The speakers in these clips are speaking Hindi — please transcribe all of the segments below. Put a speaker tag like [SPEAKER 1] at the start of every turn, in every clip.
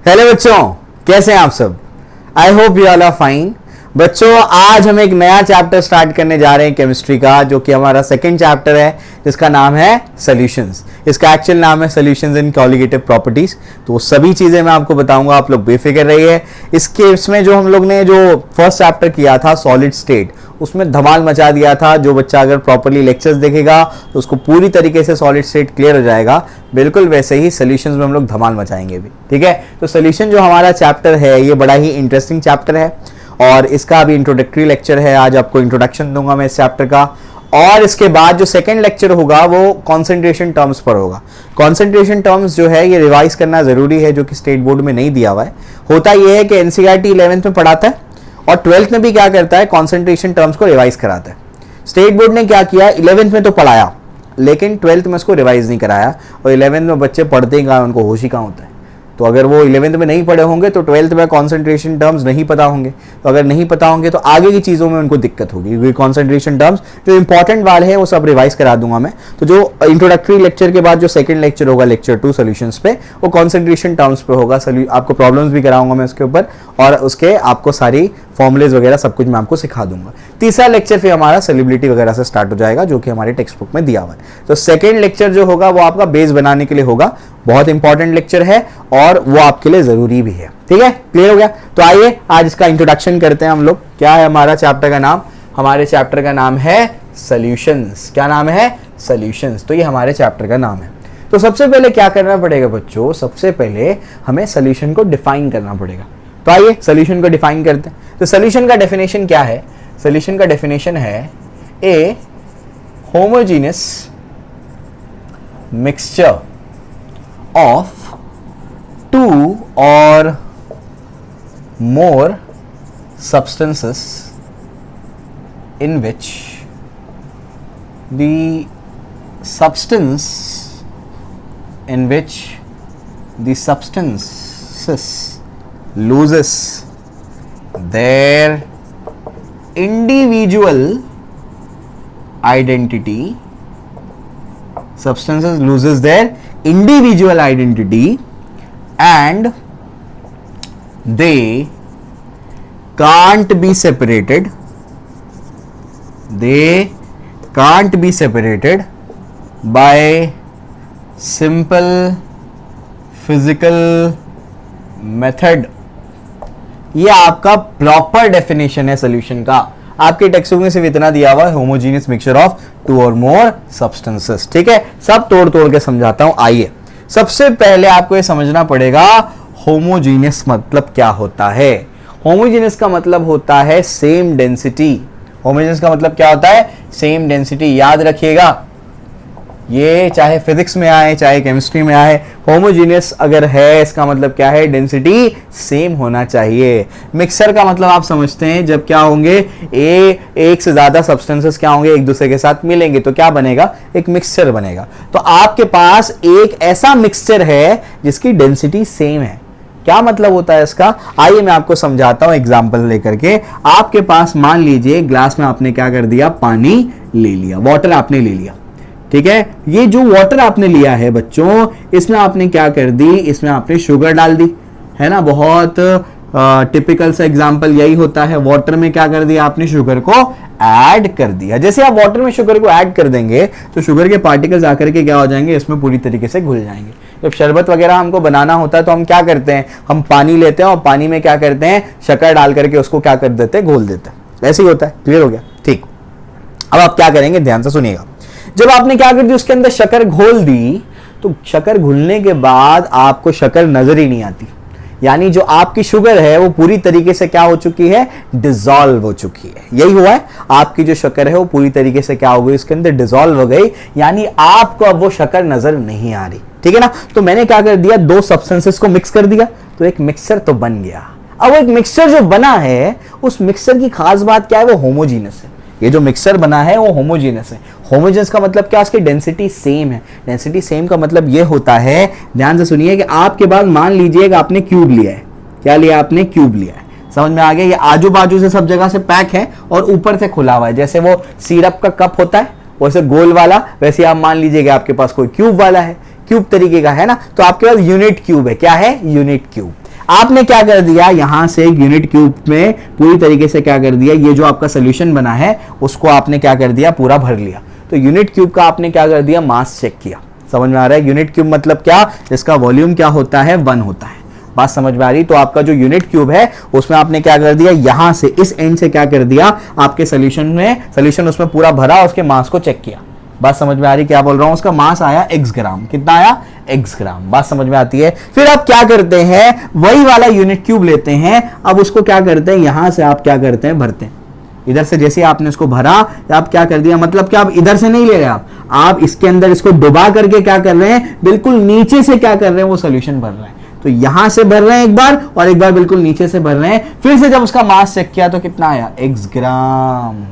[SPEAKER 1] हेलो बच्चों, कैसे हैं आप सब। I hope you all are fine. बच्चों, आज हम एक नया चैप्टर स्टार्ट करने जा रहे हैं केमिस्ट्री का, जो कि हमारा सेकंड चैप्टर है, जिसका नाम है सॉल्यूशंस। इसका एक्चुअल नाम है सॉल्यूशंस इन कॉलिगेटिव प्रॉपर्टीज। तो वो सभी चीजें मैं आपको बताऊंगा, आप लोग बेफिक्र रहिए। इसमें जो हम लोग ने जो फर्स्ट चैप्टर किया था सॉलिड स्टेट, उसमें धमाल मचा दिया था। जो बच्चा अगर प्रॉपर्ली लेक्चर्स देखेगा तो उसको पूरी तरीके से सॉलिड स्टेट क्लियर हो जाएगा। बिल्कुल वैसे ही सॉल्यूशंस में हम लोग धमाल मचाएंगे भी, ठीक है। तो सॉल्यूशन जो हमारा चैप्टर है, ये बड़ा ही इंटरेस्टिंग चैप्टर है और इसका अभी इंट्रोडक्टरी लेक्चर है। आज आपको इंट्रोडक्शन दूंगा मैं इस चैप्टर का, और इसके बाद जो सेकंड लेक्चर होगा वो कॉन्सेंट्रेशन टर्म्स पर होगा। कॉन्सेंट्रेशन टर्म्स जो है ये रिवाइज करना जरूरी है, जो कि स्टेट बोर्ड में नहीं दिया हुआ है। होता यह है कि एनसीईआरटी 11th में पढ़ाता है और 12th में भी क्या करता है, कॉन्सेंट्रेशन टर्म्स को रिवाइज कराता है। स्टेट बोर्ड ने क्या किया, 11th में तो पढ़ाया लेकिन 12th में उसको रिवाइज नहीं कराया, और 11th में बच्चे पढ़ते ही कहाँ, उनको होश ही कहाँ होता है। तो अगर वो 11th में नहीं पढ़े होंगे तो 12th में कॉन्सेंट्रेशन टर्म्स नहीं पता होंगे, तो अगर नहीं पता होंगे तो आगे की चीज़ों में उनको दिक्कत होगी, क्योंकि कॉन्सेंट्रेशन टर्म्स जो इंपॉर्टेंट वाले हैं वो सब रिवाइज करा दूंगा मैं। तो जो इंट्रोडक्टरी लेक्चर के बाद जो सेकंड लेक्चर होगा, लेक्चर 2 सॉल्यूशंस पे, वो कॉन्सेंट्रेशन टर्म्स पे होगा। आपको प्रॉब्लम्स भी कराऊंगा मैं उसके ऊपर, और उसके आपको सारी फॉर्मुलेज वगैरह सब कुछ मैं आपको सिखा दूंगा। तीसरा लेक्चर फिर हमारा सॉल्युबिलिटी वगैरह से स्टार्ट हो जाएगा, जो कि हमारे टेक्स्ट बुक में दिया हुआ है। तो सेकंड लेक्चर जो होगा वो आपका बेस बनाने के लिए होगा, बहुत इंपॉर्टेंट लेक्चर है और वो आपके लिए जरूरी भी है, ठीक है। क्लियर हो गया। तो आइए आज इसका इंट्रोडक्शन करते हैं हम लोग। क्या है हमारा चैप्टर का नाम? हमारे चैप्टर का नाम है सॉल्यूशंस। क्या नाम है? सॉल्यूशंस। तो ये हमारे चैप्टर का नाम है। तो सबसे पहले क्या करना पड़ेगा बच्चों, सबसे पहले हमें सॉल्यूशन को डिफाइन करना पड़ेगा। तो आइए सॉल्यूशन को डिफाइन करते हैं। तो सॉल्यूशन का डेफिनेशन क्या है? सॉल्यूशन का डेफिनेशन है ए homogeneous mixture of 2 or more substances in which the substances loses their individual identity. Substances loses their individual identity and they can't be separated. They can't be separated by simple physical method. ये आपका प्रॉपर डेफिनेशन है सॉल्यूशन का। आपके टेक्स्ट बुक में सिर्फ इतना दिया हुआ है, होमोजेनियस मिक्सचर ऑफ 2 और मोर सब्सटेंसेस, ठीक है। सब तोड़ तोड़ के समझाता हूं। आइए सबसे पहले आपको ये समझना पड़ेगा होमोजेनियस मतलब क्या होता है। होमोजेनियस का मतलब होता है सेम डेंसिटी। होमोजेनियस का मतलब क्या होता है? Same density. याद रखिएगा, ये चाहे फिजिक्स में आए चाहे केमिस्ट्री में आए, होमोजेनियस अगर है इसका मतलब क्या है? डेंसिटी सेम होना चाहिए। मिक्सर का मतलब आप समझते हैं, जब क्या होंगे, एक से ज्यादा सब्सटेंसेस क्या होंगे, एक दूसरे के साथ मिलेंगे तो क्या बनेगा? एक मिक्सचर बनेगा। तो आपके पास एक ऐसा मिक्सचर है जिसकी डेंसिटी सेम है। क्या मतलब होता है इसका? आइए मैं आपको समझाता हूं एग्जांपल लेकर के। आपके पास मान लीजिए ग्लास में आपने क्या कर दिया, पानी ले लिया, वाटर आपने ले लिया, ठीक है। ये जो वाटर आपने लिया है बच्चों, इसमें आपने क्या कर दी, इसमें आपने शुगर डाल दी, है ना। बहुत टिपिकल सा एग्जांपल यही होता है। वाटर में क्या कर दिया आपने, शुगर को ऐड कर दिया। जैसे आप वाटर में शुगर को ऐड कर देंगे तो शुगर के पार्टिकल्स आकर के क्या हो जाएंगे, इसमें पूरी तरीके से घुल जाएंगे। जब शरबत वगैरह हमको बनाना होता है तो हम क्या करते हैं, हम पानी लेते हैं और पानी में क्या करते हैं, शक्कर डाल करके उसको क्या कर देते हैं, घोल देते हैं। ऐसे ही होता है। क्लियर हो गया? ठीक। अब आप क्या करेंगे, ध्यान से सुनिएगा। जब आपने क्या कर दी, उसके अंदर शक्कर घोल दी, तो शक्कर घुलने के बाद आपको शक्कर नजर ही नहीं आती। यानी जो आपकी शुगर है वो पूरी तरीके से क्या हो चुकी है, डिसॉल्व हो चुकी है। यही हुआ है, आपकी जो शक्कर है वो पूरी तरीके से क्या हो गई, इसके अंदर डिसॉल्व हो गई, यानी आपको अब वो शक्कर नजर नहीं आ रही, ठीक है ना। तो मैंने क्या कर दिया, 2 सब्सटेंसेस को मिक्स कर दिया, तो एक मिक्सचर तो बन गया। अब वो एक मिक्सचर जो बना है, उस मिक्सचर की खास बात क्या है, वो होमोजीनस है। ये जो मिक्सर बना है वो होमोजेनस है। होमोजेनस का मतलब क्या, उसकी डेंसिटी सेम है। डेंसिटी सेम का मतलब ये होता है, ध्यान से सुनिए, कि आपके पास मान लीजिए कि आपने क्यूब लिया है। क्या लिया आपने? क्यूब लिया है। समझ में आ गया? ये आजू बाजू से सब जगह से पैक है और ऊपर से खुला हुआ है। जैसे वो सिरप का कप होता है वैसे गोल वाला, वैसे आप मान लीजिए कि आपके पास कोई क्यूब वाला है, क्यूब तरीके का है ना। तो आपके पास यूनिट क्यूब है। क्या है? Unit cube. आपने क्या कर दिया, यहां से यूनिट क्यूब में पूरी तरीके से क्या कर दिया, ये जो आपका सोल्यूशन बना है उसको आपने क्या कर दिया, पूरा भर लिया। तो यूनिट क्यूब का आपने क्या कर दिया, मास चेक किया। समझ में आ रहा है? यूनिट क्यूब मतलब क्या, इसका वॉल्यूम क्या होता है, 1 होता है। बात समझ में आ रही? तो आपका जो यूनिट क्यूब है उसमें आपने क्या कर दिया, यहां से इस एंड से क्या कर दिया, आपके सोल्यूशन उसमें पूरा भरा, उसके मास को चेक किया। बात समझ में आ रही? क्या बोल रहा हूं, उसका मास आया x ग्राम। कितना आया, x ग्राम। बात समझ में आती है? फिर आप क्या करते हैं, वही वाला यूनिट क्यूब लेते हैं, अब उसको क्या करते हैं, यहां से आप क्या करते हैं, भरते हैं। इधर से जैसे आपने इसको भरा, आप क्या कर दिया, मतलब क्या, आप इधर से नहीं ले रहे, आप इसके अंदर इसको डुबा करके क्या कर रहे हैं, बिल्कुल नीचे से क्या कर रहे हैं, वो सोल्यूशन भर रहे हैं। तो यहां से भर रहे हैं एक बार, और एक बार बिल्कुल नीचे से भर रहे हैं। फिर से जब उसका मास चेक किया तो कितना आया, x ग्राम।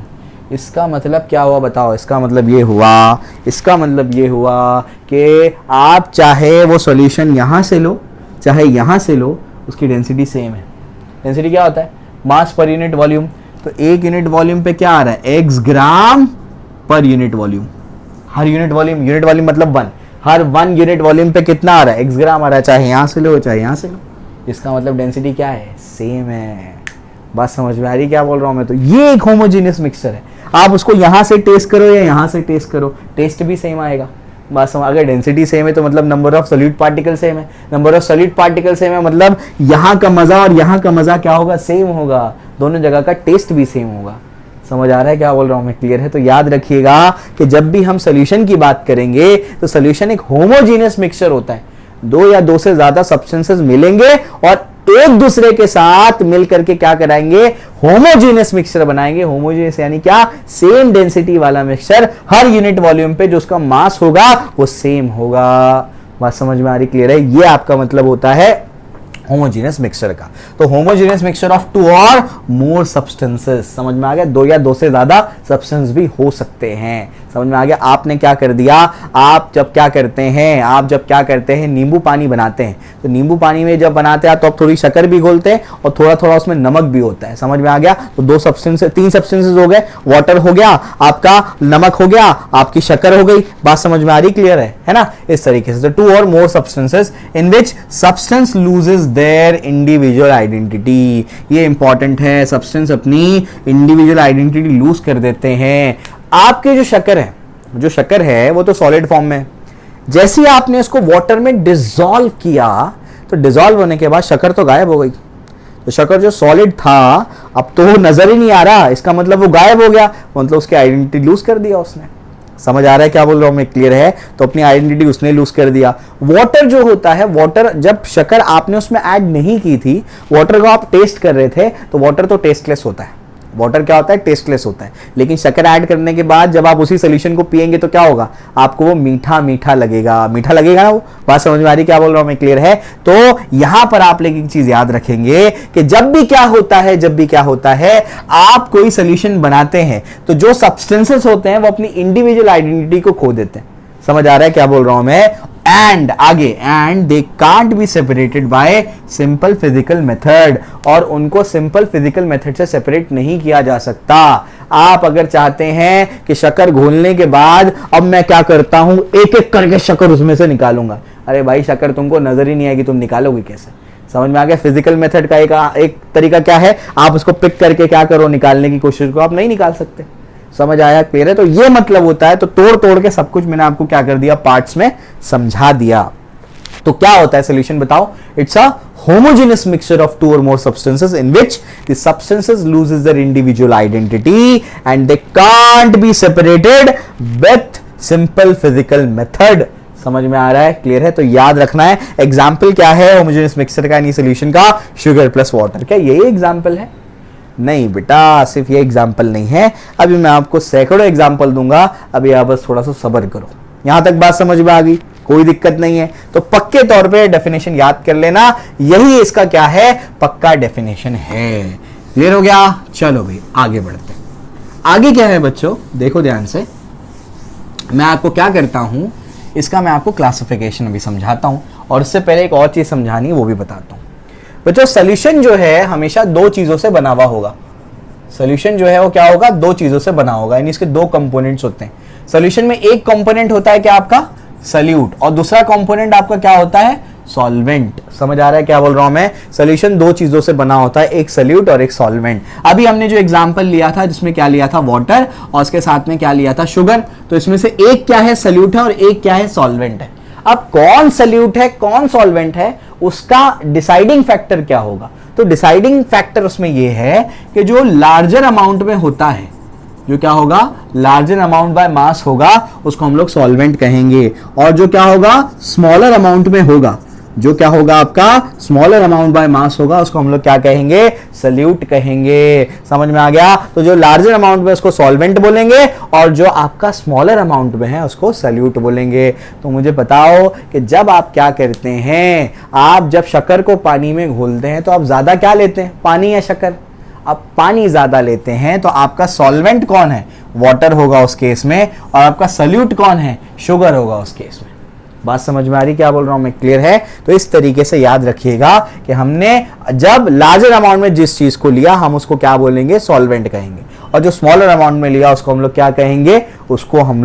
[SPEAKER 1] इसका मतलब क्या हुआ बताओ, इसका मतलब ये हुआ कि आप चाहे वो सॉल्यूशन यहां से लो चाहे यहां से लो, उसकी डेंसिटी सेम है। डेंसिटी क्या होता है, मास पर यूनिट वॉल्यूम। तो एक यूनिट वॉल्यूम पे क्या आ रहा है, x ग्राम पर यूनिट वॉल्यूम। हर यूनिट वॉल्यूम मतलब 1, हर 1 यूनिट वॉल्यूम पे कितना आ रहा है, x ग्राम आ रहा है, चाहे यहां से लो चाहे यहां से लो। इसका मतलब डेंसिटी क्या है, सेम है। बात समझ में आ रही क्या बोल रहा हूं मैं? तो ये एक होमोजेनियस मिक्सचर है। आप उसको यहां से टेस्ट करो या यहां से टेस्ट करो, टेस्ट भी सेम आएगा। बात समझ, अगर डेंसिटी सेम है तो मतलब number of solid particle same है, number of solid particle same है, मतलब यहां का मजा और यहां का मजा क्या होगा, सेम होगा। दोनों जगह का टेस्ट भी सेम होगा। समझ आ रहा है क्या बोल रहा हूं मैं, क्लियर है? तो याद रखिएगा कि जब भी हम सोल्यूशन की बात करेंगे तो सोल्यूशन एक होमोजेनियस मिक्सचर होता है। 2 या 2 से ज्यादा सब्सटेंसेस मिलेंगे और एक दूसरे के साथ मिल करके क्या कराएंगे, होमोजेनियस मिक्सचर बनाएंगे। होमोजेनियस यानी क्या, सेम डेंसिटी वाला मिक्सचर, हर यूनिट वॉल्यूम पे जो उसका मास होगा वो सेम होगा। बात समझ में आ रही, क्लियर है? ये आपका मतलब होता है होमोजेनियस मिक्सचर का। तो होमोजेनियस मिक्सचर ऑफ 2 और मोर सब्सटेंसेस, समझ में आ गया? 2 या 2 से ज्यादा सब्सटेंस भी हो सकते हैं। समझ में आ गया? आपने क्या कर दिया, आप जब क्या करते हैं नींबू पानी बनाते हैं, तो नींबू पानी में जब बनाते हैं तो आप थोड़ी शक्कर भी घोलते हैं और थोड़ा थोड़ा उसमें नमक भी होता है। समझ में आ गया? तो 3 सब्सटेंसेस हो गए, वाटर हो गया, आपका नमक हो गया, आपकी शक्कर हो गई। बात समझ में आ रही, क्लियर है ना? इस तरीके से 2 और more substances in which substance loses their individual identity. ये इंपॉर्टेंट है, सब्सटेंस अपनी इंडिविजुअल आइडेंटिटी लूज कर देते हैं। आपके जो शक्कर है वो तो सॉलिड फॉर्म में, जैसे ही आपने इसको वाटर में डिसॉल्व किया तो डिसॉल्व होने के बाद शक्कर तो गायब हो गई। तो शक्कर जो सॉलिड था अब तो वो नजर ही नहीं आ रहा, इसका मतलब वो गायब हो गया, मतलब उसकी आइडेंटिटी लूज कर दिया उसने। समझ आ रहा है क्या बोल रहा हूं मैं, क्लियर है? तो अपनी आइडेंटिटी उसने लूज कर दिया। वाटर जो होता है, वाटर जब शक्कर आपने उसमें ऐड नहीं की थी, वाटर को आप टेस्ट कर रहे थे, तो वाटर तो टेस्टलेस होता है। वाटर क्या होता है, टेस्टलेस होता है। लेकिन शक्कर ऐड करने के बाद जब आप उसी सोल्यूशन को पिएंगे तो क्या होगा, आपको वो मीठा मीठा लगेगा ना वो। बात समझ में आ रही क्या बोल रहा हूं मैं, क्लियर है? तो यहां पर आप लेकिन एक चीज याद रखेंगे कि जब भी क्या होता है आप कोई सोल्यूशन बनाते हैं तो जो सब्सटेंसेस होते हैं वो अपनी इंडिविजुअल आइडेंटिटी को खो देते हैं। समझ आ रहा है क्या बोल रहा हूं मैं? And they can't be separated by simple physical method, और उनको सिंपल फिजिकल मेथड से सेपरेट नहीं किया जा सकता। आप अगर चाहते हैं कि शक्कर घोलने के बाद अब मैं क्या करता हूं, एक एक करके शक्कर उसमें से निकालूंगा, अरे भाई शक्कर तुमको नजर ही नहीं आएगी, तुम निकालोगे कैसे? समझ में आ गया? फिजिकल मेथड का एक तरीका क्या है, आप उसको पिक करके क्या करो, निकालने की कोशिश करो, आप नहीं निकाल सकते। समझ आया, क्लियर है? तो ये मतलब होता है, तो तोड़ तोड़ के सब कुछ मैंने आपको क्या कर दिया, पार्ट्स में समझा दिया। तो क्या होता है सोल्यूशन बताओ? It's a homogeneous mixture of 2 or more substances in which the substances loses their individual identity and they can't be separated with simple physical method। समझ में आ रहा है, क्लियर है? तो याद रखना है, एग्जाम्पल क्या है होमोजेनियस मिक्सचर का, सोल्यूशन का, शुगर प्लस वाटर। क्या यही एग्जाम्पल है? नहीं बेटा, सिर्फ ये एग्जाम्पल नहीं है, अभी मैं आपको सैकड़ों एग्जाम्पल दूंगा। अभी आप बस थोड़ा सा सब्र करो। यहां तक बात समझ में आ गई? कोई दिक्कत नहीं है। तो पक्के तौर पे डेफिनेशन याद कर लेना, यही इसका क्या है, पक्का डेफिनेशन है। क्लियर हो गया? चलो भाई आगे बढ़ते हैं। आगे क्या है बच्चों, देखो ध्यान से, मैं आपको क्या करता हूं, इसका मैं आपको क्लासिफिकेशन भी समझाता हूं, और इससे पहले एक और चीज समझानी है वो भी बताता हूं। बच्चों सोल्यूशन जो है हमेशा 2 चीजों से बना हुआ होगा। सोल्यूशन जो है वो क्या होगा, 2 चीजों से बना होगा, यानी इसके 2 कंपोनेंट्स होते हैं। सोल्यूशन में एक कंपोनेंट होता है क्या आपका, सल्यूट, और दूसरा कंपोनेंट आपका क्या होता है, सॉल्वेंट। समझ आ रहा है क्या बोल रहा हूं मैं? सॉल्यूशन दो चीजों से बना होता है, एक सॉल्यूट और एक सॉल्वेंट। अभी हमने जो एग्जांपल लिया था जिसमें क्या लिया था, वाटर, और उसके साथ में क्या लिया था, शुगर। तो इसमें से एक क्या है, सॉल्यूट है, और एक क्या है, सॉल्वेंट है। अब कौन सॉल्यूट है कौन सॉल्वेंट है, उसका डिसाइडिंग फैक्टर क्या होगा? तो डिसाइडिंग फैक्टर उसमें यह है कि जो लार्जर अमाउंट में होता है, जो क्या होगा, लार्जर अमाउंट बाय मास होगा, उसको हम लोग सॉल्वेंट कहेंगे। और जो क्या होगा, स्मॉलर अमाउंट में होगा, जो क्या होगा आपका, स्मॉलर अमाउंट बाय मास होगा, उसको हम लोग क्या कहेंगे, सॉल्यूट कहेंगे। समझ में आ गया? तो जो लार्जर अमाउंट में उसको सॉल्वेंट बोलेंगे, और जो आपका स्मॉलर अमाउंट में है उसको सॉल्यूट बोलेंगे। तो मुझे बताओ कि जब आप क्या करते हैं, आप जब शक्कर को पानी में घोलते हैं तो आप ज्यादा क्या लेते हैं, पानी या शक्कर? आप पानी ज्यादा लेते हैं, तो आपका सॉल्वेंट कौन है, वाटर होगा उस केस में, और आपका सॉल्यूट कौन है, शुगर होगा उस केस में। बात समझ में आ रही क्या बोल रहा हूं मैं? क्लियर है? तो इस तरीके से याद रखिएगा कि हमने जब लार्जर अमाउंट में जिस चीज को लिया हम उसको क्या बोलेंगे, सॉल्वेंट कहेंगे, और जो स्मॉलर अमाउंट में लिया उसको हम लोग क्या कहेंगे, उसको हम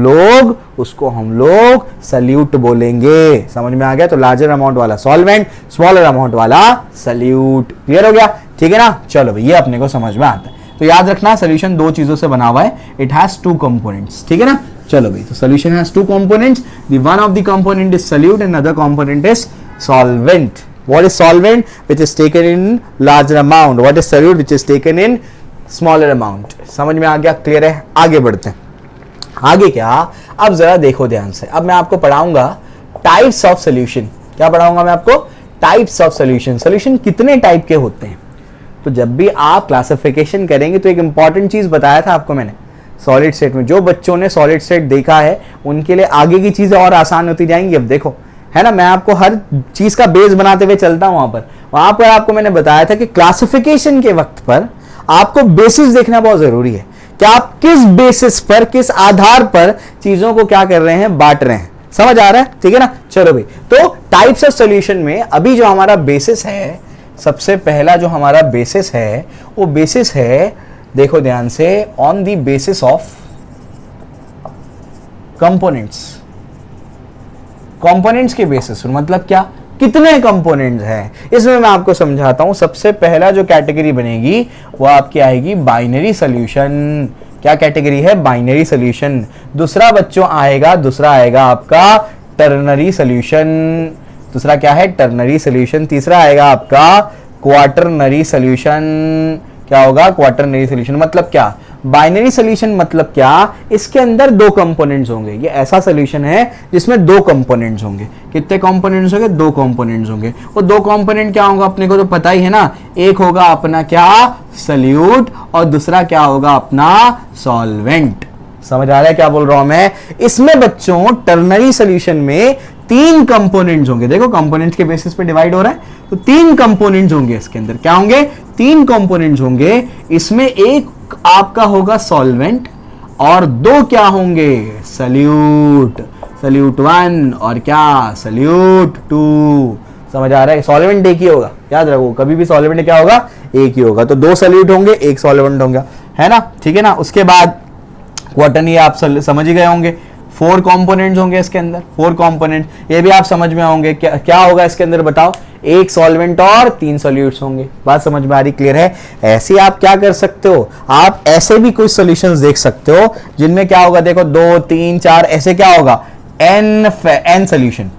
[SPEAKER 1] लोग सॉल्यूट बोलेंगे। समझ में आ गया? तो लार्जर अमाउंट वाला सॉल्वेंट, स्मॉलर अमाउंट वाला सॉल्यूट। क्लियर हो गया? ठीक है ना? चलो भाई, ये अपने को समझ में आता है। तो याद रखना, सॉल्यूशन दो चीजों से बना हुआ है, इट हैज टू कंपोनेंट्स। ठीक है ना? चलो भाई, तो solution has two components, the one of the component is solute and other component is solvent. What is solvent? Which is taken in larger amount. What is solute? Which is taken in smaller amount. समझ में आ गया? क्लियर है? आगे बढ़ते हैं। आगे क्या, अब जरा देखो ध्यान से। अब मैं आपको पढ़ाऊंगा टाइप्स ऑफ सॉल्यूशन। क्या पढ़ाऊंगा मैं आपको? Types of solution. सॉल्यूशन कितने टाइप के होते हैं? तो जब भी आप क्लासिफिकेशन करेंगे तो एक इंपॉर्टेंट चीज बताया था आपको मैंने, सॉलिड स्टेट में। जो बच्चों ने सॉलिड स्टेट देखा है उनके लिए आगे की चीजें और आसान होती जाएंगी। अब देखो, है ना, मैं आपको हर चीज का बेस बनाते हुए चलता हूं। वहां पर आपको मैंने बताया था कि क्लासिफिकेशन के वक्त पर आपको बेसिस देखना बहुत जरूरी है कि आप किस बेसिस पर, किस आधार पर चीजों को क्या कर रहे हैं, बांट रहे हैं। समझ आ रहा है? ठीक है ना? चलो भाई, तो टाइप्स ऑफ सॉल्यूशन में अभी जो हमारा बेसिस है, सबसे पहला जो हमारा बेसिस है वो बेसिस है, देखो ध्यान से, on the basis of components. Components के बेसिस मतलब क्या, कितने कंपोनेंट्स हैं, इसमें मैं आपको समझाता हूं। सबसे पहला जो कैटेगरी बनेगी वो आपकी आएगी बाइनरी सॉल्यूशन। क्या कैटेगरी है? Binary solution. दूसरा बच्चों आएगा, दूसरा आएगा आपका टर्नरी सॉल्यूशन। दूसरा क्या है? Ternary solution. तीसरा आएगा आपका क्वाटरनरी सॉल्यूशन। क्या होगा? Quaternary solution. मतलब क्या? बाइनरी सॉल्यूशन मतलब क्या? इसके अंदर दो कंपोनेंट्स होंगे। ये ऐसा सॉल्यूशन है जिसमें दो कंपोनेंट्स होंगे। कितने कंपोनेंट्स होंगे? दो कंपोनेंट्स होंगे। वो दो कंपोनेंट क्या होगा अपने को तो पता ही है ना। एक होगा अपना क्या, सॉल्यूट, और दूसरा क्या होगा अपना सॉल्वेंट। समझ आ रहा है क्या बोल रहा हूं मैं? इसमें बच्चों टर्नरी सॉल्यूशन में तीन कंपोनेंट्स होंगे। देखो, कंपोनेंट्स के बेसिस पे डिवाइड हो रहा है, तो तीन कंपोनेंट्स होंगे इसके अंदर। क्या होंगे? तीन कंपोनेंट्स होंगे। इसमें एक आपका होगा सॉल्वेंट और दो क्या होंगे, सॉल्यूट। सॉल्यूट 1 और क्या, सॉल्यूट 2। समझ आ रहा है? सॉल्वेंट एक ही होगा, याद रखो, कभी भी सॉल्वेंट क्या होगा, एक ही होगा। तो दो सॉल्यूट होंगे, एक सॉल्वेंट होगा, है ना? ठीक है ना? उसके बाद क्वाटरनरी आप समझ ही गए होंगे, 4 कंपोनेंट्स होंगे इसके अंदर, 4 कंपोनेंट। ये भी आप समझ में होंगे। क्या क्या होगा इसके अंदर बताओ? एक सॉल्वेंट और 3 सॉल्यूट्स होंगे। बात समझ में आ रही? क्लियर है? ऐसे आप क्या कर सकते हो, आप ऐसे भी कुछ सॉल्यूशंस देख सकते हो जिनमें क्या होगा, देखो 2 3 4 ऐसे क्या होगा, n सॉल्यूशन।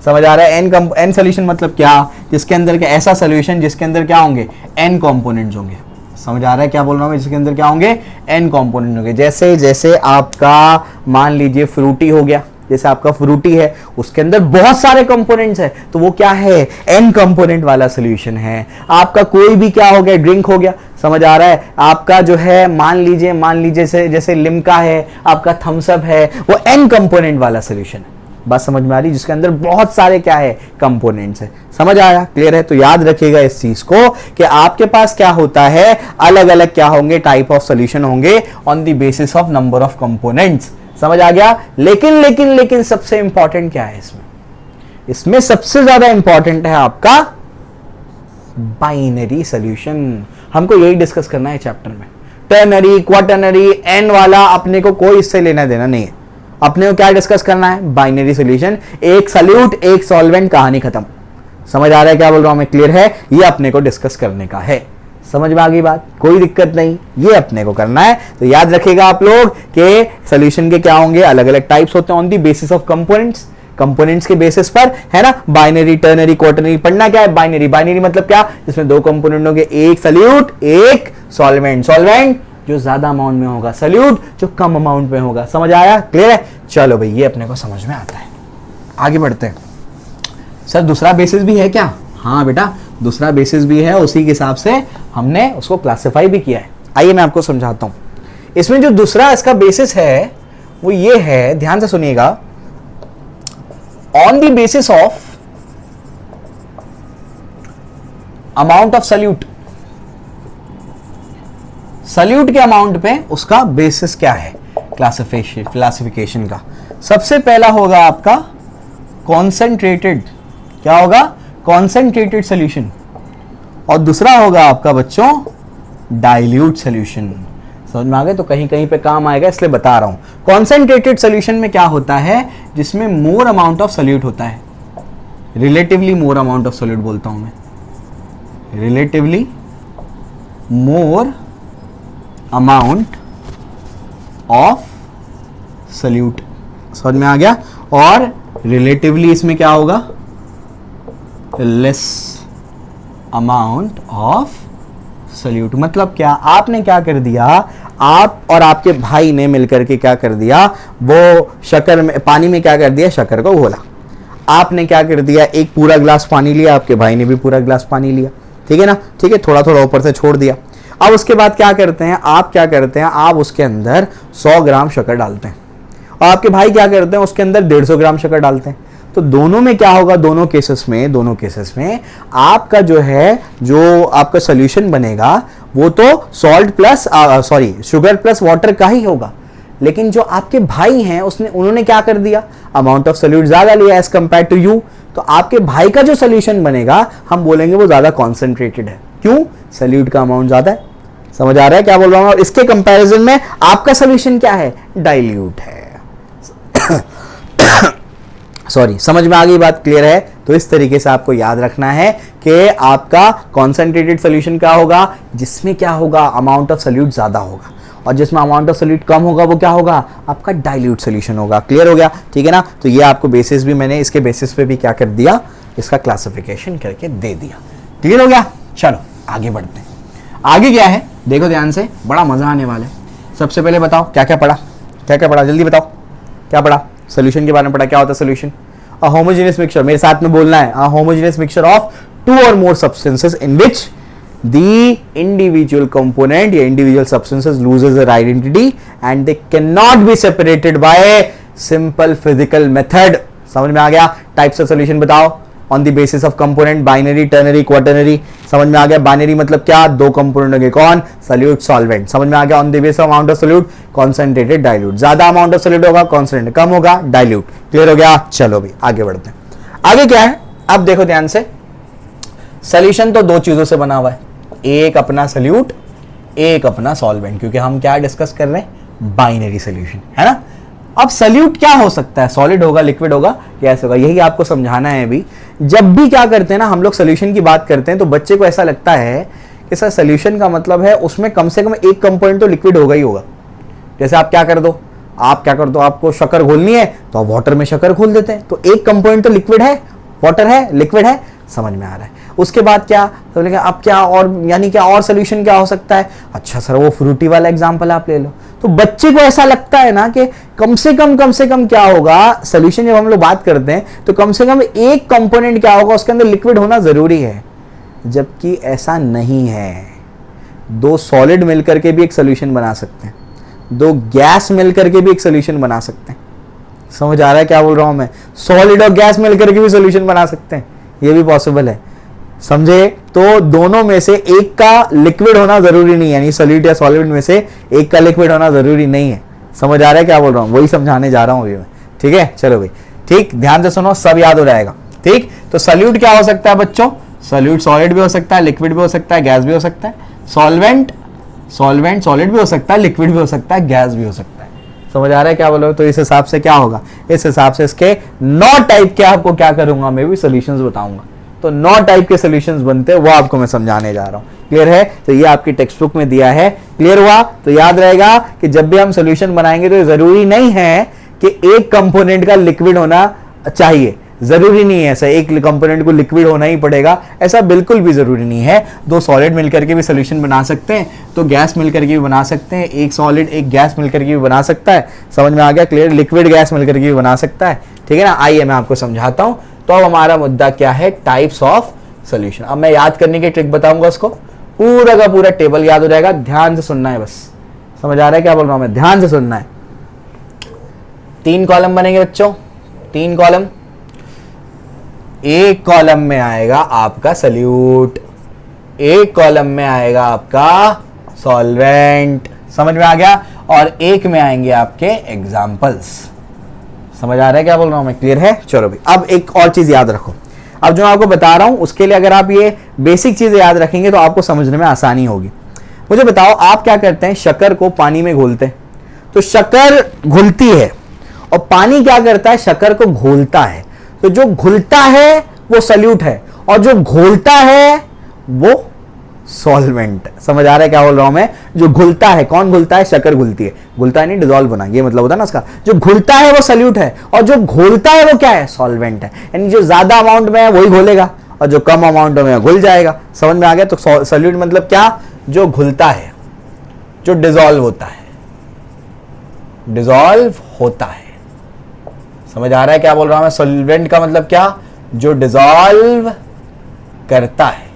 [SPEAKER 1] समझ आ रहा है? n सॉल्यूशन मतलब क्या, जिसके अंदर क्या, ऐसा सॉल्यूशन जिसके अंदर क्या होंगे, n कंपोनेंट्स होंगे। समझ आ रहा है क्या बोल रहा हूं? जिसके अंदर क्या होंगे, n कंपोनेंट होंगे। जैसे जैसे आपका मान लीजिए फ्रूटी हो गया, जैसे आपका फ्रूटी है उसके अंदर बहुत सारे कंपोनेंट्स है, तो वो क्या है, n कंपोनेंट वाला सॉल्यूशन है। आपका कोई भी क्या हो गया, ड्रिंक हो गया। समझ आ रहा है? आपका जो है मान लीजिए जैसे लिम्का है, आपका थम्स अप है, वो n कंपोनेंट वाला सॉल्यूशन है। बात समझ में आ रही? जिसके अंदर बहुत सारे क्या है, कंपोनेंट्स है। समझ आया? क्लियर है? तो याद रखिएगा इस चीज को कि आपके पास क्या होता है, अलग अलग क्या होंगे, टाइप ऑफ सॉल्यूशन होंगे on the basis of number of components. समझ आ गया? लेकिन सबसे इंपॉर्टेंट क्या है इसमें सबसे ज्यादा इंपॉर्टेंट है आपका बाइनरी सॉल्यूशन। हमको यही डिस्कस करना है चैप्टर में। टर्नरी, क्वाटरनरी, एन वाला अपने को कोई इससे लेना देना नहीं है। अपने को क्या डिस्कस करना है, बाइनरी सॉल्यूशन। एक सॉल्यूट एक सॉल्वेंट, कहानी खत्म। समझ आ रहा है क्या बोल रहा हूं मैं? क्लियर है? ये अपने को डिस्कस करने का है। समझ में आ गई बात? कोई दिक्कत नहीं, ये अपने को करना है। तो याद रखिएगा आप लोग कि सॉल्यूशन के क्या होंगे, अलग अलग टाइप्स होते हैं on the basis of components, components के बेसिस पर, है ना। Binary, ternary, quaternary. पढ़ना क्या है? बाइनरी। बाइनरी मतलब क्या? जिसमें दो कंपोनेंट होंगे, एक सॉल्यूट एक सॉल्वेंट। सॉल्वेंट जो ज्यादा अमाउंट में होगा, सॉल्यूट जो कम अमाउंट में होगा। समझ आया? क्लियर है? चलो भाई, ये अपने को समझ में आता है। आगे बढ़ते हैं। सर दूसरा बेसिस भी है क्या? हाँ बेटा, दूसरा बेसिस भी है, उसी के हिसाब से हमने उसको क्लासिफाई भी किया है। आइए मैं आपको समझाता हूं। इसमें जो दूसरा इसका बेसिस है वो ये है, ध्यान से सुनिएगा, on the basis of amount of solute. Solute के अमाउंट पे उसका बेसिस क्या है क्लासिफिकेशन का। सबसे पहला होगा आपका कॉन्सेंट्रेटेड, क्या होगा? Concentrated solution. और दूसरा होगा आपका बच्चों डाइल्यूट सॉल्यूशन। समझ में आ गए? तो कहीं कहीं पे काम आएगा इसलिए बता रहा हूं। कॉन्सेंट्रेटेड सॉल्यूशन में क्या होता है? जिसमें मोर अमाउंट ऑफ सॉल्यूट होता है, relatively more amount of solute बोलता हूं मैं, relatively more amount of solute. समझ में आ गया? और रिलेटिवली इसमें क्या होगा? Less amount of solute. मतलब क्या? आपने क्या कर दिया, आप और आपके भाई ने मिलकर के क्या कर दिया, वो शक्कर में, पानी में क्या कर दिया, शक्कर को घोला। आपने क्या कर दिया, एक पूरा ग्लास पानी लिया, आपके भाई ने भी पूरा ग्लास पानी लिया, ठीक है ना। ठीक है, थोड़ा थोड़ा ऊपर से छोड़ दिया। अब उसके बाद क्या करते हैं, आप क्या करते हैं, आप उसके अंदर 100 ग्राम शक्कर डालते हैं और आपके भाई क्या करते हैं, उसके अंदर 150 ग्राम शक्कर डालते हैं। तो दोनों में क्या होगा, दोनों केसेस में आपका जो है, जो आपका सॉल्यूशन बनेगा वो तो salt plus sugar plus water का ही होगा। लेकिन जो आपके भाई हैं उन्होंने क्या कर दिया, अमाउंट ऑफ सॉल्यूट ज्यादा लिया एज कंपेयर टू यू। तो आपके भाई का जो सॉल्यूशन बनेगा हम बोलेंगे वो ज्यादा कॉन्सेंट्रेटेड है। क्यों? सॉल्यूट का अमाउंट ज्यादा है। समझ आ रहा है क्या बोल रहा हूं? और इसके कंपैरिजन में आपका सॉल्यूशन क्या है, डाइल्यूट है। सॉरी, समझ में आ गई बात? क्लियर है? तो इस तरीके से आपको याद रखना है कि आपका कॉन्सेंट्रेटेड सॉल्यूशन क्या होगा, जिसमें क्या होगा, अमाउंट ऑफ सॉल्यूट ज्यादा होगा, और जिसमें अमाउंट ऑफ सॉल्यूट कम होगा वो क्या होगा, आपका डाइल्यूट सॉल्यूशन होगा। क्लियर हो गया? ठीक है ना। तो ये आपको बेसिस भी मैंने इसके बेसिस पे भी क्या कर दिया, इसका क्लासिफिकेशन करके दे दिया। क्लियर हो गया? चलो आगे बढ़ते हैं। आगे क्या है देखो ध्यान से, बड़ा मजा आने वाला है। सबसे पहले बताओ क्या क्या पढ़ा, क्या क्या पढ़ा, जल्दी बताओ क्या पढ़ा। सोल्यूशन के बारे में पढ़ा। क्या होता है सोल्यूशन? अ होमोजेनियस मिक्सचर, मेरे साथ में बोलना है, a homogeneous mixture of two or more substances in which the individual component या individual substances loses their identity and they cannot be separated by simple physical method। समझ में आ गया? टाइप्स ऑफ सॉल्यूशन बताओ on the basis of component, binary, ternary, quaternary. समझ में आ गया? बाइनरी मतलब क्या, दो कंपोनेंट होंगे, कौन, सॉल्यूट, सॉल्वेंट। समझ में आ गया? On the basis of amount of solute, concentrated, dilute. ज्यादा अमाउंट ऑफ सॉल्यूट होगा, कॉन्सेंट्रेटेड, कम होगा, डाइल्यूट। क्लियर हो गया? चलो भी आगे बढ़ते हैं। आगे क्या है अब देखो ध्यान से। सॉल्यूशन तो दो चीजों से बना हुआ है, एक अपना सॉल्यूट, एक अपना सॉल्वेंट, क्योंकि हम क्या डिस्कस कर रहे हैं, बाइनरी सॉल्यूशन, है ना। अब सॉल्यूट क्या हो सकता है, सॉलिड होगा, लिक्विड होगा, गैस होगा, यही आपको समझाना है। अभी जब भी क्या करते हैं ना हम लोग सॉल्यूशन की बात करते हैं तो बच्चे को ऐसा लगता है कि सर सॉल्यूशन का मतलब है उसमें कम से कम एक कंपोनेंट तो लिक्विड होगा ही होगा। जैसे आप क्या कर दो, आपको शक्कर घोलनी है तो आप वाटर में शक्कर घोल देते हैं, तो एक कंपोनेंट तो लिक्विड है, वाटर है, लिक्विड है। समझ में आ रहा है? उसके बाद क्या, तो अब क्या और, यानी क्या और सॉल्यूशन क्या हो सकता है। अच्छा सर वो फ्रूटी वाला एग्जांपल आप ले लो। तो बच्चे को ऐसा लगता है ना कि कम से कम क्या होगा, सॉल्यूशन जब हम लोग बात करते हैं तो कम से कम एक कंपोनेंट क्या होगा, उसके अंदर लिक्विड होना जरूरी है, जबकि ऐसा नहीं है। दो सॉलिड मिलकर के भी एक सॉल्यूशन बना सकते हैं, दो गैस मिलकर के भी एक सॉल्यूशन बना सकते हैं। समझ आ रहा है क्या बोल रहा हूं मैं? सॉलिड और गैस मिलकर के भी सॉल्यूशन बना सकते हैं, ये भी पॉसिबल है। समझे? तो दोनों में से एक का लिक्विड होना जरूरी नहीं है, यानी सॉलिड या सॉलिड में से एक का लिक्विड होना जरूरी नहीं है। समझ आ रहा है क्या बोल रहा हूं? वही समझाने जा रहा हूं अभी मैं। ठीक है, चलो भाई, ठीक, ध्यान से सुनो, सब याद हो जाएगा। ठीक, तो सॉल्यूट क्या हो सकता है बच्चों? सॉल्यूट सॉलिड भी हो सकता है, लिक्विड भी हो सकता है, गैस भी हो सकता है। सॉल्वेंट सॉलिड भी हो सकता है, लिक्विड भी हो सकता है, गैस भी हो सकता है। समझ आ रहा है क्या बोल रहे हो? तो इस हिसाब से क्या होगा, इस हिसाब से इसके 9 टाइप के आपको क्या करूंगा, मैं भी सॉल्यूशंस बताऊंगा। तो 9 टाइप के सॉल्यूशंस बनते हैं, वो आपको मैं समझाने जा रहा हूं। क्लियर है? तो ये आपकी टेक्स्ट बुक में दिया है। क्लियर हुआ? तो याद रहेगा कि जब भी हम सॉल्यूशन बनाएंगे तो जरूरी नहीं है कि एक कंपोनेंट का लिक्विड होना चाहिए, जरूरी नहीं है ऐसा एक कंपोनेंट को लिक्विड होना ही पड़ेगा, ऐसा बिल्कुल भी जरूरी नहीं है। दो सॉलिड मिलकर के भी सॉल्यूशन बना सकते हैं, तो गैस मिलकर के भी बना सकते हैं, एक सॉलिड एक गैस मिलकर के भी बना सकता है। समझ में आ गया? क्लियर? लिक्विड गैस मिलकर के भी बना सकता है। ठीक है ना? आइए मैं आपको समझाता हूं। तो अब हमारा मुद्दा क्या है? Types of solution. अब मैं याद करने की ट्रिक बताऊंगा, उसको पूरा का पूरा टेबल याद हो जाएगा, ध्यान से सुनना है बस। समझ आ रहा है क्या बोल रहा हूं मैं? ध्यान से सुनना है। 3 कॉलम बनेंगे बच्चों, 3 कॉलम। एक कॉलम में आएगा आपका सल्यूट, एक कॉलम में आएगा आपका सॉल्वेंट। समझ में आ गया? और एक में आएंगे आपके एग्जाम्पल्स। समझ आ रहा है क्या बोल रहा हूं मैं? क्लियर है? चलो भाई, अब एक और चीज याद रखो। अब जो मैं आपको बता रहा हूं उसके लिए अगर आप ये बेसिक चीजें याद रखेंगे तो आपको समझने में आसानी होगी। मुझे बताओ, आप क्या करते हैं? शक्कर को पानी में घोलते हैं, तो शक्कर घुलती है और पानी क्या करता है? शक्कर को घोलता है। तो जो घुलता है वो सल्यूट है और जो घोलता है वो सॉल्वेंट। समझ आ रहा है क्या बोल रहा हूं मैं? जो घुलता है, कौन घुलता है? शक्कर घुलती है। घुलता है नहीं, डिसॉल्व होना, ये मतलब होता है ना उसका। जो घुलता है वो सल्यूट है और जो घोलता है वो क्या है? सॉल्वेंट है। यानी जो ज्यादा अमाउंट में है वही घोलेगा और जो कम अमाउंट में घुल जाएगा। समझ में आ गया? तो सल्यूट मतलब क्या? जो घुलता है, जो डिसॉल्व होता है, डिसॉल्व होता है। समझ आ रहा है क्या बोल रहा हूं मैं? सॉल्वेंट का मतलब क्या? जो डिसॉल्व करता है।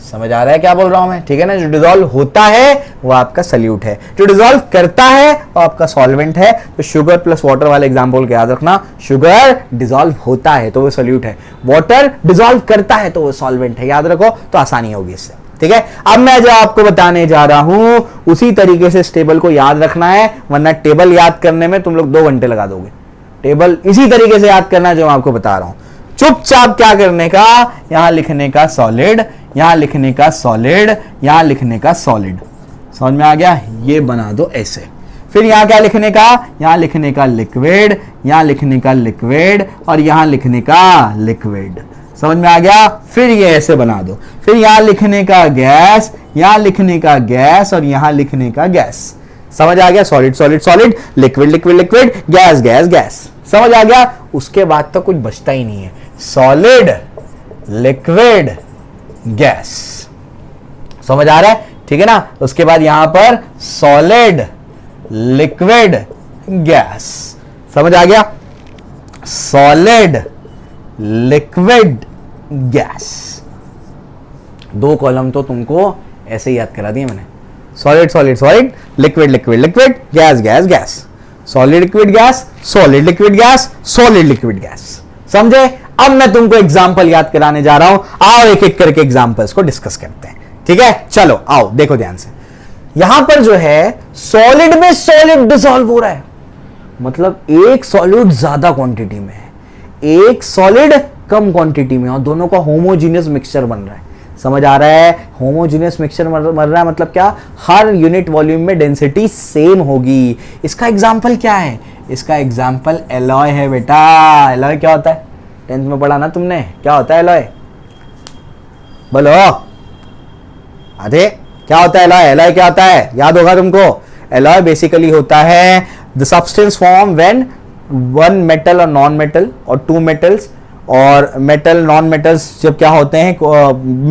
[SPEAKER 1] समझ आ रहा है क्या बोल रहा हूं मैं? ठीक है ना? जो डिसॉल्व होता है वो आपका सल्यूट है, जो डिसॉल्व करता है वो आपका सॉल्वेंट है। तो शुगर प्लस वाटर वाले एग्जांपल को याद रखना। शुगर डिसॉल्व होता है तो वो सल्यूट है, वाटर डिसॉल्व करता है तो वो सॉल्वेंट है। याद रखो तो आसानी होगी इससे। ठीक है? अब मैं जो आपको बताने जा रहा हूं उसी तरीके से इस टेबल को याद रखना है, वरना टेबल याद करने में तुम लोग 2 घंटे लगा दोगे। टेबल इसी तरीके से याद करना जो मैं आपको बता रहा हूं। चुपचाप क्या करने का? यहां लिखने का सॉलिड, यहां लिखने का सॉलिड, यहां लिखने का सॉलिड। समझ में आ गया? ये बना दो ऐसे। फिर यहां क्या लिखने का? यहां लिखने का लिक्विड, यहां लिखने का लिक्विड और यहां लिखने का लिक्विड। समझ में आ गया? फिर ये ऐसे बना दो। फिर यहां लिखने का गैस, यहां लिखने का गैस और यहां लिखने का गैस। समझ आ गया? Solid solid solid, liquid liquid liquid, gas gas gas. समझ आ गया? उसके बाद तो कुछ बचता ही नहीं है। Solid, liquid, gas. समझ आ रहा है? ठीक है ना? उसके बाद यहां पर सॉलिड, लिक्विड, गैस। समझ आ गया? Solid, liquid, gas. 2 कॉलम तो तुमको ऐसे ही याद करा दिए मैंने। Solid solid solid, liquid liquid liquid, gas gas gas. Solid liquid gas, solid liquid gas, solid liquid gas. समझे? अब मैं तुमको एग्जांपल याद कराने जा रहा हूं। आओ एक एक करके एग्जांपल्स को डिस्कस करते हैं। ठीक है? चलो आओ, देखो ध्यान से। यहां पर जो है सॉलिड में सॉलिड डिसॉल्व हो रहा है, मतलब एक सॉलिड ज्यादा क्वांटिटी में है, एक सॉलिड कम क्वांटिटी में, और दोनों का होमोजीनियस मिक्सचर बन रहा है। समझ आ रहा है? होमोजीनियस मिक्सचर बन रहा है मतलब क्या? हर यूनिट वॉल्यूम में डेंसिटी सेम होगी। इसका एग्जांपल क्या है? इसका एग्जांपल एलॉय है बेटा। एलॉय क्या होता है? 10th में पढ़ा ना तुमने? क्या होता है एलॉय? बोलो। अरे क्या होता है एलॉय? एलॉय क्या होता है? याद होगा तुमको। एलॉय बेसिकली होता है the substance form when 1 metal और नॉन मेटल और 2 मेटल्स और मेटल नॉन मेटल्स जब क्या होते हैं,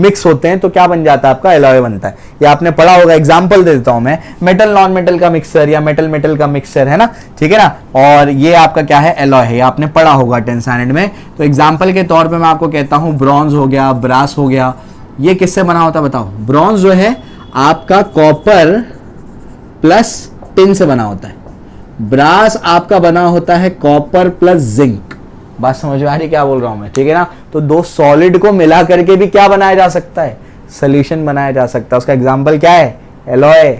[SPEAKER 1] मिक्स होते हैं, तो क्या बन जाता है? आपका एलॉय बनता है। ये आपने पढ़ा होगा। एग्जांपल दे देता हूं मैं, मेटल नॉन मेटल का मिक्सचर या मेटल मेटल का मिक्सचर, है ना? ठीक है ना? और ये आपका क्या है? एलॉय है। ये आपने पढ़ा होगा 10th स्टैंडर्ड में। तो एग्जाम्पल के तौर पर मैं आपको कहता हूं ब्रॉन्ज हो गया, ब्रास हो गया। ये किससे बना होता है बताओ? ब्रॉन्ज जो है आपका कॉपर प्लस टिन से बना होता है। ब्रास आपका बना होता है कॉपर प्लस जिंक। बात समझ में आ रही क्या बोल रहा हूं मैं? ठीक है ना? तो 2 सॉलिड को मिला करके भी क्या बनाया जा सकता है? सॉल्यूशन बनाया जा सकता है। उसका एग्जांपल क्या है? एलॉय।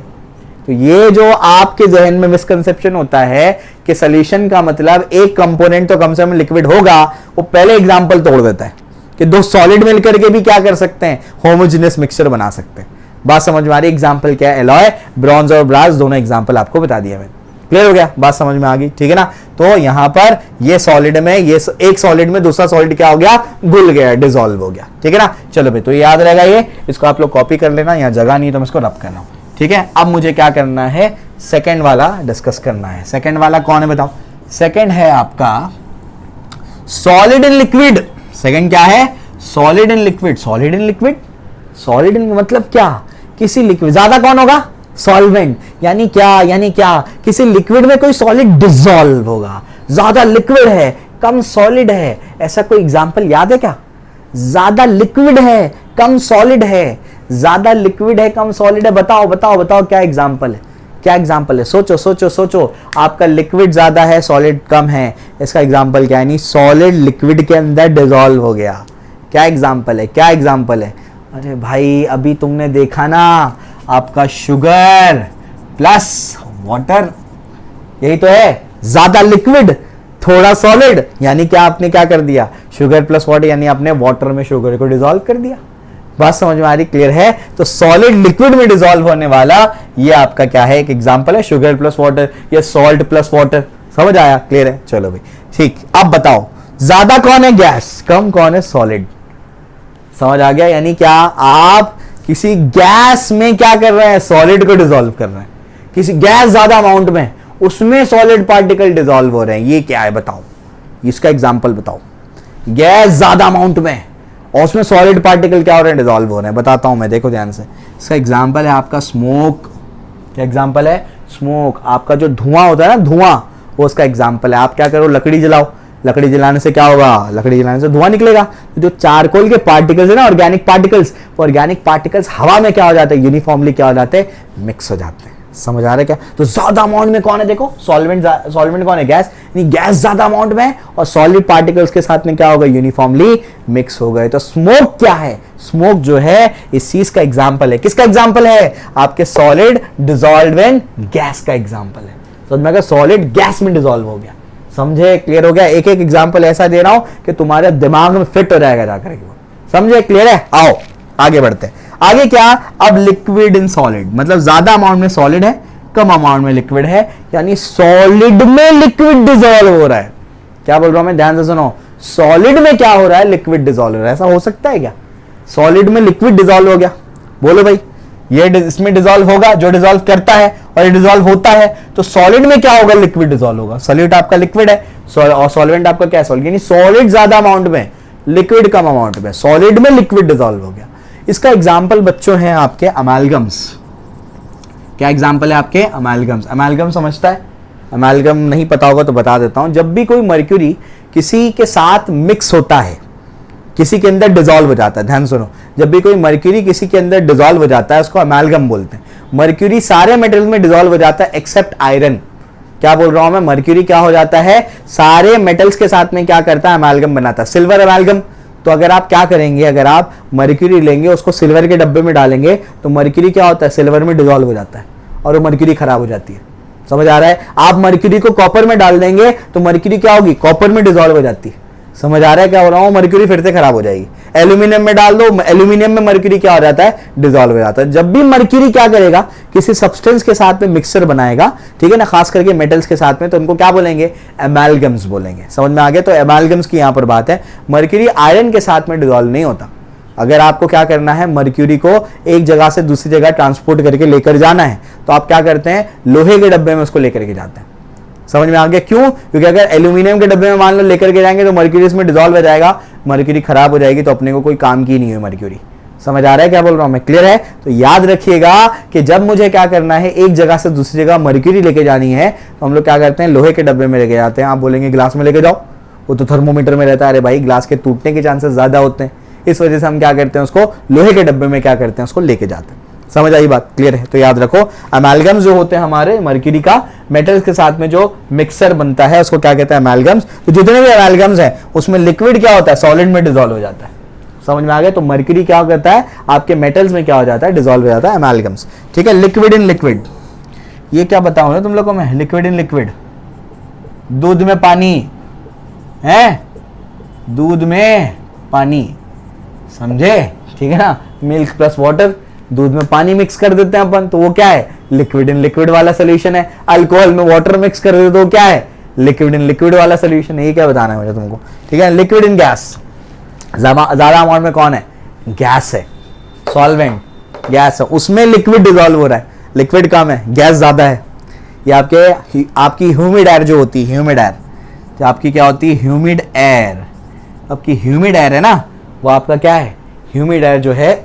[SPEAKER 1] तो ये जो आपके जहन में मिसकंसेप्शन होता है कि सॉल्यूशन का मतलब एक कंपोनेंट तो कम से कम लिक्विड होगा, वो पहले एग्जांपल तोड़ देता है कि 2 सॉलिड मिलकर के भी क्या कर सकते हैं? होमोजेनियस मिक्सचर बना सकते हैं। बात समझ में आ रही? एग्जांपल क्या है? एलॉय, ब्रॉन्ज और ब्रास, दोनों एग्जांपल आपको बता दिया मैंने। क्लियर हो गया, बात समझ में आ गई, ठीक है ना। तो यहां पर ये सॉलिड में, ये एक सॉलिड में दूसरा सॉलिड क्या हो गया, घुल गया, डिसॉल्व हो गया, ठीक है ना। चलो भाई, तो ये याद रहेगा, ये इसको आप लोग कॉपी कर लेना, यहाँ जगह नहीं है तो मैं इसको रब कर रहा हूं, ठीक है। अब मुझे क्या करना है, सेकेंड वाला डिस्कस करना है। सेकेंड वाला कौन है बताओ, सेकेंड है आपका सॉलिड इन लिक्विड। सेकेंड क्या है, solid in liquid. Solid in liquid, solid in मतलब क्या, किसी लिक्विड, ज्यादा कौन होगा, सॉल्वेंट, यानी क्या, किसी लिक्विड में कोई सॉलिड डिसॉल्व होगा, ज्यादा लिक्विड है कम सॉलिड है, ऐसा कोई एग्जांपल याद है क्या। ज्यादा लिक्विड है कम सॉलिड है, ज्यादा लिक्विड है कम सॉलिड है, बताओ बताओ बताओ क्या एग्जांपल है, क्या एग्जांपल है, सोचो सोचो सोचो। आपका लिक्विड ज्यादा है सॉलिड कम है, इसका एग्जांपल क्या है, यानी सॉलिड लिक्विड के अंदर डिसॉल्व हो गया, क्या एग्जांपल है, क्या एग्जांपल है। अरे भाई अभी तुमने देखा ना, आपका शुगर प्लस वाटर, यही तो है, ज्यादा लिक्विड थोड़ा सॉलिड, यानी क्या आपने क्या कर दिया, शुगर प्लस वाटर, यानी आपने वाटर में शुगर को डिसॉल्व कर दिया। बात समझ में आ रही, क्लियर है। तो सॉलिड लिक्विड में डिसॉल्व होने वाला ये आपका क्या है, एक एग्जांपल है, शुगर प्लस वाटर या सॉल्ट प्लस वाटर, समझ आया, क्लियर है। चलो भाई ठीक, अब बताओ ज्यादा कौन है गैस, कम कौन है सॉलिड, समझ आ गया। यानी क्या, आप किसी गैस में क्या कर रहे हैं, सॉलिड को डिसॉल्व कर रहे हैं, किसी गैस ज्यादा अमाउंट में, उसमें सॉलिड पार्टिकल डिसॉल्व हो रहे हैं, ये क्या है बताओ, इसका एग्जांपल बताओ। गैस ज्यादा अमाउंट में और उसमें सॉलिड पार्टिकल क्या हो रहे हैं, डिसॉल्व हो रहे हैं, बताता हूं मैं, देखो ध्यान से। इसका एग्जांपल है आपका स्मोक, क्या एग्जांपल है, स्मोक, आपका जो धुआं होता है ना, धुआं, वो उसका एग्जांपल है। आप क्या करो, लकड़ी जलाओ, लकड़ी जलाने से क्या होगा, लकड़ी जलाने से धुआं निकलेगा। तो जो चारकोल के पार्टिकल्स है ना, ऑर्गेनिक पार्टिकल्स, ऑर्गेनिक पार्टिकल्स हवा में क्या हो जाते हैं, यूनिफॉर्मली क्या हो जाते हैं, मिक्स हो जाते हैं, समझ आ रहा है क्या। तो ज्यादा अमाउंट में कौन है, देखो सॉल्वेंट, सॉल्वेंट कौन है, गैस, यानी गैस ज्यादा अमाउंट में और सॉलिड पार्टिकल्स के साथ में क्या होगा, यूनिफॉर्मली मिक्स हो गए। तो स्मोक क्या है, स्मोक जो है इस चीज का एग्जांपल है, किसका एग्जांपल है, आपके सॉलिड डिसॉल्व इन गैस का एग्जांपल है। तो मैं कहा सॉलिड गैस में डिसॉल्व हो गया, समझे, क्लियर हो गया। एक एक एग्जांपल ऐसा दे रहा हूं कि तुम्हारे दिमाग में फिट हो जाएगा जाकर के, समझे, क्लियर है। आओ आगे बढ़ते हैं, आगे क्या, अब लिक्विड इन सॉलिड, मतलब ज्यादा अमाउंट में सॉलिड है, कम अमाउंट में लिक्विड है, यानी सॉलिड में लिक्विड डिसॉल्व हो रहा है। क्या बोल रहा हूं मैं, ध्यान से सुनो, सॉलिड में क्या हो रहा है, लिक्विड डिसॉल्व हो रहा है। ऐसा हो सकता है क्या, सॉलिड में लिक्विड डिसॉल्व हो गया, बोलो भाई, ये इसमें डिसॉल्व होगा, जो डिसॉल्व करता है और ये डिसॉल्व होता है, तो सॉलिड में क्या होगा, लिक्विड डिसॉल्व होगा। सॉलिड आपका लिक्विड है और सॉल्वेंट आपका क्या है, सॉलिड, यानी सॉलिड ज्यादा अमाउंट में, लिक्विड कम अमाउंट में, सॉलिड में लिक्विड डिसॉल्व हो गया। इसका एग्जांपल बच्चों हैं आपके अमेलगम्स। क्या एग्जांपल है आपके, अमेलगम्स। अमेलगम समझता है, अमेलगम नहीं पता होगा तो बता देता हूं। जब भी कोई मर्क्यूरी किसी के साथ मिक्स होता है, किसी के अंदर डिसॉल्व हो जाता है, ध्यान सुनो, जब भी कोई मर्क्यूरी किसी के अंदर डिसॉल्व हो जाता है, उसको अमेलगम बोलते हैं। मर्क्यूरी सारे मेटल में डिसॉल्व हो जाता है एक्सेप्ट आयरन। क्या बोल रहा हूं मैं, मर्क्यूरी क्या हो जाता है, सारे मेटल्स के साथ में क्या करता है, अमेलगम बनाता है। सिल्वर अमेलगम, तो अगर आप क्या करेंगे, अगर आप मर्क्यूरी लेंगे, उसको सिल्वर के डब्बे में डालेंगे, तो मर्क्यूरी क्या होता है, सिल्वर में डिसॉल्व हो जाता है और वो मर्क्यूरी खराब हो जाती है, समझ आ रहा है। आप मर्क्यूरी को कॉपर में डाल देंगे तो मर्क्यूरी क्या होगी, कॉपर में डिसॉल्व हो जाती है, समझ आ रहा है क्या हो रहा हूं, मर्क्यूरी फिर से खराब हो जाएगी। एल्यूमिनियम में डाल दो, एल्यूमिनियम में मर्क्यूरी क्या हो जाता है, डिसॉल्व हो जाता है। जब भी मर्क्यूरी क्या करेगा, किसी सब्सटेंस के साथ में मिक्सचर बनाएगा, ठीक है ना, खास करके मेटल्स के साथ में, तो उनको क्या बोलेंगे, एमालगम्स बोलेंगे, समझ में आ गया। तो एमालगम्स की यहां पर बात है। मर्क्यूरी आयरन के साथ में डिसॉल्व नहीं होता। अगर आपको क्या करना है, मर्क्यूरी को एक जगह से दूसरी जगह ट्रांसपोर्ट करके लेकर जाना है, तो आप क्या करते हैं, लोहे के डब्बे में उसको लेकर के जाते हैं, समझ में आ गया। क्यों, क्योंकि अगर एल्यूमिनियम के डब्बे में मान लो लेकर के जाएंगे तो मर्क्यूरी इसमें डिसॉल्व हो जाएगा, मर्क्यूरी खराब हो जाएगी, तो अपने को कोई काम की नहीं हुई मर्क्यूरी, समझ आ रहा है क्या बोल रहा हूं मैं, क्लियर है। तो याद रखिएगा कि जब मुझे क्या करना है, एक जगह से दूसरी जगह मर्क्यूरी लेके जानी है, तो हम लोग क्या करते हैं, लोहे के डब्बे में लेके जाते हैं। आप बोलेंगे ग्लास में लेके जाओ, वो तो थर्मोमीटर में रहता है। अरे भाई, ग्लास के टूटने के चांसेस ज्यादा होते हैं, इस वजह से हम क्या करते हैं, उसको लोहे के डब्बे में क्या करते हैं, उसको लेके जाते हैं। समझ आई बात, क्लियर है। तो याद रखो, अमेलगम्स जो होते हैं हमारे मर्क्यूरी का मेटल्स के साथ में जो मिक्सर बनता है, उसको क्या कहते हैं, अमेलगम्स। तो जितने भी अमेलगम्स हैं उसमें लिक्विड क्या होता है, सॉलिड में डिसॉल्व हो जाता है, समझ में आ गया। तो मर्क्यूरी क्या करता है, आपके मेटल्स में क्या हो जाता है, डिसॉल्व हो जाता है, अमेलगम्स, ठीक है। लिक्विड इन लिक्विड, ये क्या बताऊं ना तुम लोगों को मैं, लिक्विड इन लिक्विड, दूध में पानी है, दूध में पानी, समझे, ठीक है ना, मिल्क प्लस वाटर, दूध में पानी मिक्स कर देते हैं अपन तो वो क्या है, लिक्विड इन लिक्विड वाला सोल्यूशन है। अल्कोहल में वाटर मिक्स कर देते तो क्या है, लिक्विड इन लिक्विड वाला सोल्यूशन है। ये क्या बताना है मुझे तुमको, ठीक है। लिक्विड इन गैस, ज्यादा अमाउंट में कौन है, गैस है, सॉल्वेंट गैस है, उसमें लिक्विड डिजोल्व हो रहा है, लिक्विड कम है, गैस ज्यादा है। ये आपकी ह्यूमिड एयर जो होती है, ह्यूमिड एयर जो आपकी क्या होती है, ह्यूमिड एयर, आपकी ह्यूमिड एयर है ना, वो आपका क्या है, ह्यूमिड एयर जो है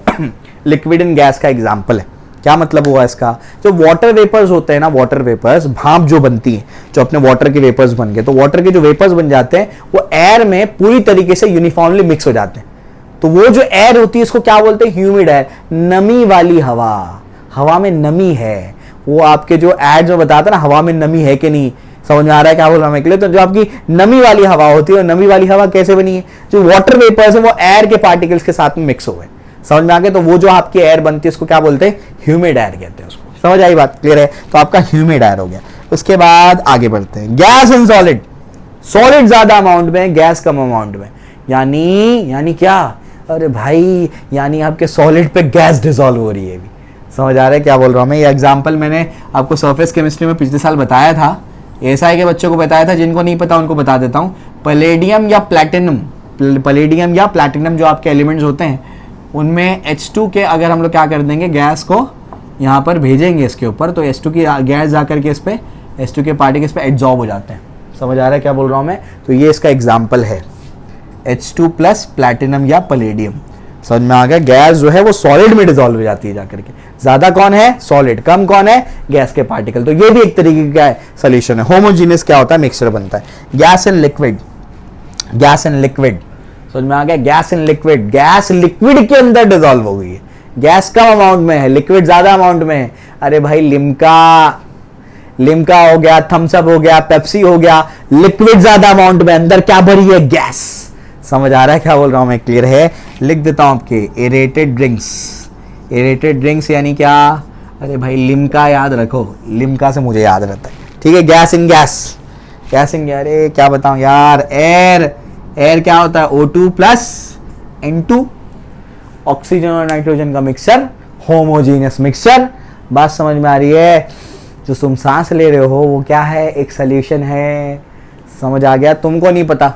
[SPEAKER 1] लिक्विड इन गैस का एग्जाम्पल है। क्या मतलब हुआ इसका, जो वाटर वेपर्स होते हैं ना, वाटर वेपर्स, भाप जो बनती है, जो अपने वाटर के वेपर्स बन गए, तो वाटर के जो वेपर्स बन जाते हैं वो एयर में पूरी तरीके से यूनिफॉर्मली मिक्स हो जाते हैं। तो वो जो एयर होती है इसको क्या बोलते हैं, ह्यूमिड एयर, नमी वाली हवा, हवा में नमी है। वो आपके जो एड जो बताता है ना, हवा में नमी है कि नहीं, समझ में आ रहा है क्या बोल रहा हूं मैं। तो जो आपकी नमी वाली हवा होती है, नमी वाली हवा कैसे बनी है, जो वाटर वेपर्स है वो एयर के पार्टिकल्स के साथ में मिक्स हो गए, समझ में आ गया। तो वो जो आपकी एयर बनती है उसको क्या बोलते हैं, ह्यूमिड एयर कहते हैं उसको। समझ आई बात, क्लियर है। तो आपका ह्यूमिड एयर हो गया। उसके बाद आगे बढ़ते हैं, गैस इन सॉलिड, सॉलिड ज्यादा अमाउंट में, गैस कम अमाउंट में, यानी क्या, अरे भाई यानी आपके सॉलिड पे गैस डिसॉल्व हो रही है। अभी समझ आ रहा है क्या बोल रहा हूं मैं। ये एग्जांपल मैंने आपको सरफेस केमिस्ट्री में पिछले साल बताया था, एसआई के बच्चों को बताया था, जिनको नहीं पता उनको बता देता हूं। पैलेडियम या प्लैटिनम जो आपके एलिमेंट्स होते हैं उनमें H2 के अगर हम लोग क्या कर देंगे, गैस को यहाँ पर भेजेंगे इसके ऊपर, तो H2 की गैस जाकर के इस पे H2 के पार्टिकल्स पे एब्जॉर्ब हो जाते हैं। समझ आ रहा है क्या बोल रहा हूँ मैं। तो ये इसका एग्जाम्पल है, H2 प्लस प्लैटिनम या पैलेडियम। समझ में आ गया, गैस जो है वो सॉलिड में डिसॉल्व हो जाती है जाकर के। ज्यादा कौन है, सॉलिड, कम कौन है, गैस के पार्टिकल। तो ये भी एक तरीके का सोल्यूशन है। होमोजीनियस क्या होता है, मिक्सचर बनता है। Gas in liquid, gas in liquid, समझ में आ गया, gas in liquid, gas liquid के अंदर डिसॉल्व हो गई है, गैस कम अमाउंट में है, लिक्विड ज्यादा अमाउंट में है। अरे भाई लिम्का हो गया, थम्सअप हो गया, पेप्सी हो गया, लिक्विड ज्यादा अमाउंट में, अंदर क्या भरी है, गैस। समझ आ रहा है क्या बोल रहा हूं मैं, क्लियर है। लिख देता हूं आपके, एरेटेड ड्रिंक्स, एरेटेड ड्रिंक्स यानी क्या, अरे भाई लिम्का याद रखो, लिम्का से मुझे याद रहता है, ठीक है। Gas in gas, gas in, अरे क्या बताऊं यार, एयर क्या होता है, O2 प्लस N2, ऑक्सीजन और नाइट्रोजन का मिक्सचर, होमोजीनियस मिक्सचर। बात समझ में आ रही है। जो तुम सांस ले रहे हो वो क्या है, एक सोल्यूशन है। समझ आ गया, तुमको नहीं पता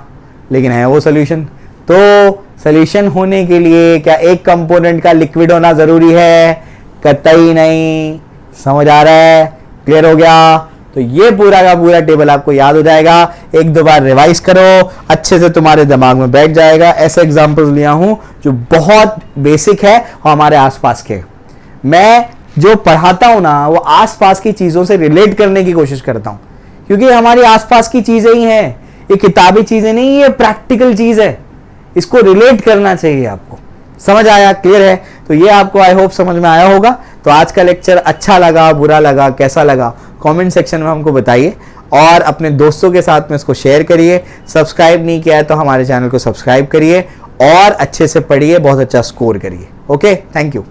[SPEAKER 1] लेकिन है वो सोल्यूशन। तो सोल्यूशन होने के लिए क्या एक कंपोनेंट का लिक्विड होना जरूरी है, कतई नहीं। समझ आ रहा है, क्लियर हो गया। तो ये पूरा का पूरा टेबल आपको याद हो जाएगा, एक दो बार रिवाइज करो, अच्छे से तुम्हारे दिमाग में बैठ जाएगा। ऐसे एग्जांपल्स लिया हूं जो बहुत बेसिक है और हमारे आसपास के। मैं जो पढ़ाता हूं ना वो आसपास की चीजों से रिलेट करने की कोशिश करता हूं, क्योंकि हमारी आसपास की चीजें ही हैं, ये किताबी चीजें नहीं, ये प्रैक्टिकल चीज है, इसको रिलेट करना चाहिए आपको। समझ आया, क्लियर है। तो ये आपको आई होप समझ में आया होगा। तो आज का लेक्चर अच्छा लगा, बुरा लगा, कैसा लगा, कमेंट सेक्शन में हमको बताइए और अपने दोस्तों के साथ में इसको शेयर करिए। सब्सक्राइब नहीं किया है तो हमारे चैनल को सब्सक्राइब करिए और अच्छे से पढ़िए, बहुत अच्छा स्कोर करिए। Okay, thank you.